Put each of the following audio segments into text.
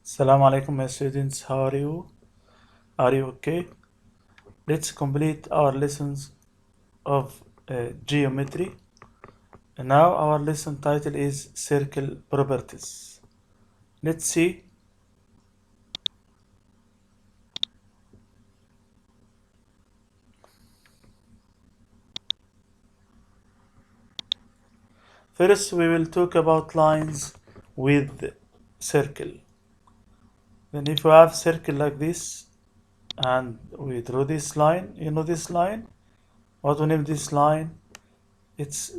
Assalamu alaikum, my students. How are you? Are you okay? Let's complete our lessons of geometry. And now our lesson title is Circle Properties. Let's see. First, we will talk about lines with circle. Then if you have circle like this, and we draw this line, you know this line? What we name this line? It's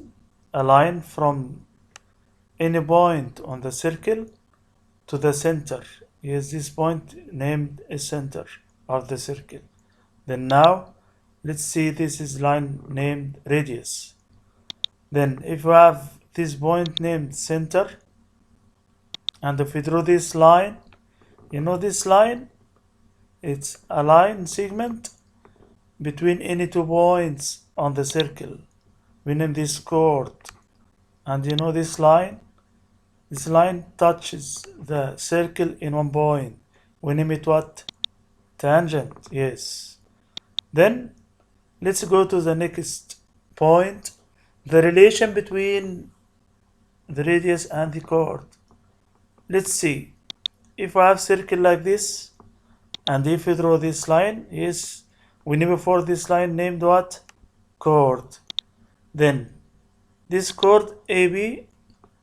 a line from any point on the circle to the center. Yes, this point named a center of the circle. Then now, let's see this is line named radius. Then if we have this point named center, and if we draw this line, you know this line? It's a line segment between any 2 points on the circle. We name this chord. And you know this line? This line touches the circle in 1 point. We name it what? Tangent. Yes. Then let's go to the next point. The relation between the radius and the chord. Let's see. If I have circle like this, and if we draw this line, yes, we name before this line named what? Chord. Then this chord AB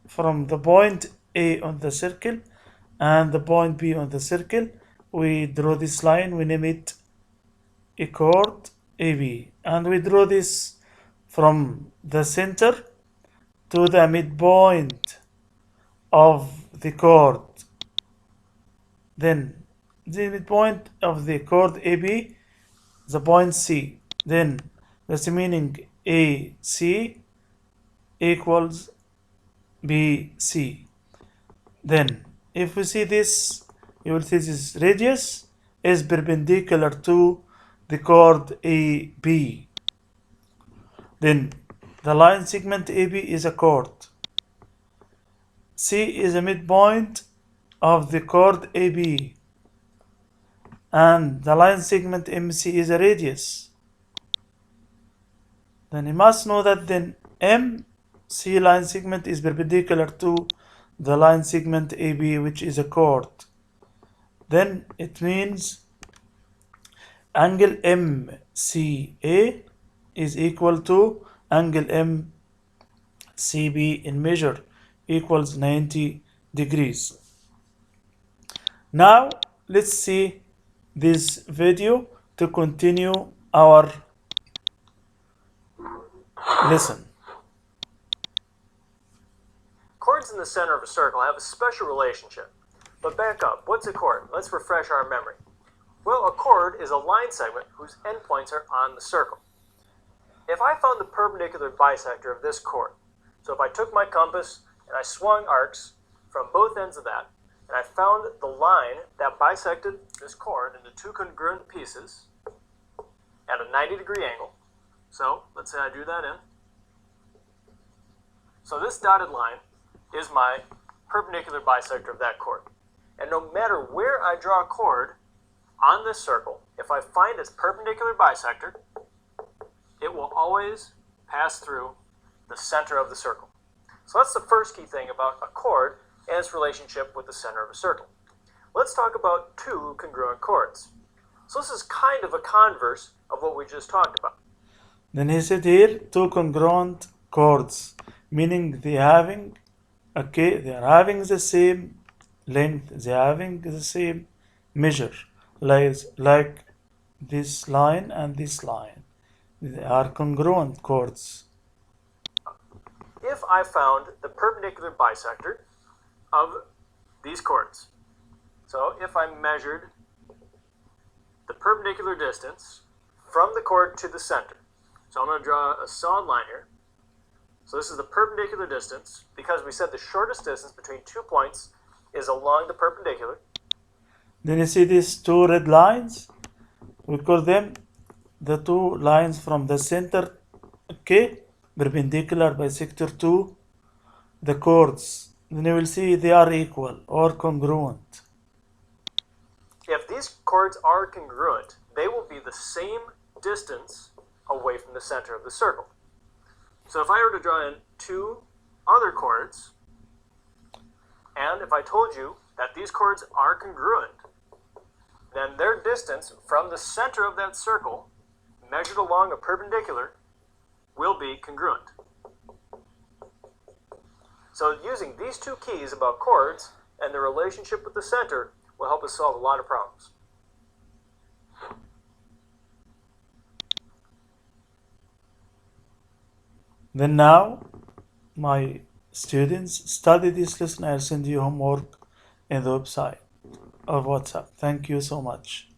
from the point A on the circle and the point B on the circle, we draw this line, we name it a chord AB, and we draw this from the center to the midpoint of the chord. Then the midpoint of the chord AB, the point C. Then that's meaning AC equals BC. Then if we see this, you will see this radius is perpendicular to the chord AB. Then the line segment AB is a chord. C is a midpoint of the chord AB. And the line segment MC is a radius. Then you must know that then MC line segment is perpendicular to the line segment AB, which is a chord. Then it means angle MCA is equal to angle MCB in measure equals 90 degrees. Now let's see this video to continue our lesson. Chords in the center of a circle have a special relationship. But back up, what's a chord? Let's refresh our memory. Well, a chord is a line segment whose endpoints are on the circle. If I found the perpendicular bisector of this chord, so if I took my compass and I swung arcs from both ends of that, and I found the line that bisected this chord into 2 congruent pieces at a 90-degree angle, so let's say I drew that in. So this dotted line is my perpendicular bisector of that chord. And no matter where I draw a chord on this circle, if I find its perpendicular bisector, it will always pass through the center of the circle. So that's the first key thing about a chord and its relationship with the center of a circle. Let's talk about 2 congruent chords. So this is kind of a converse of what we just talked about. Then he said here 2 congruent chords, meaning they are having the same length, they are having the same measure, like this line and this line. They are congruent chords. If I found the perpendicular bisector of these chords, so if I measured the perpendicular distance from the chord to the center, so I'm going to draw a solid line here. So this is the perpendicular distance, because we said the shortest distance between 2 points is along the perpendicular. Then you see these 2 red lines, we call them the 2 lines from the center, okay, perpendicular bisector to the chords. Then you will see they are equal or congruent. these chords are congruent, they will be the same distance away from the center of the circle. So if I were to draw in two other chords, and if I told you that these chords are congruent, then their distance from the center of that circle, measured along a perpendicular, will be congruent. So using these two keys about chords and their relationship with the center will help us solve a lot of problems. Then now, my students, study this lesson. I'll send you homework in the website of WhatsApp. Thank you so much.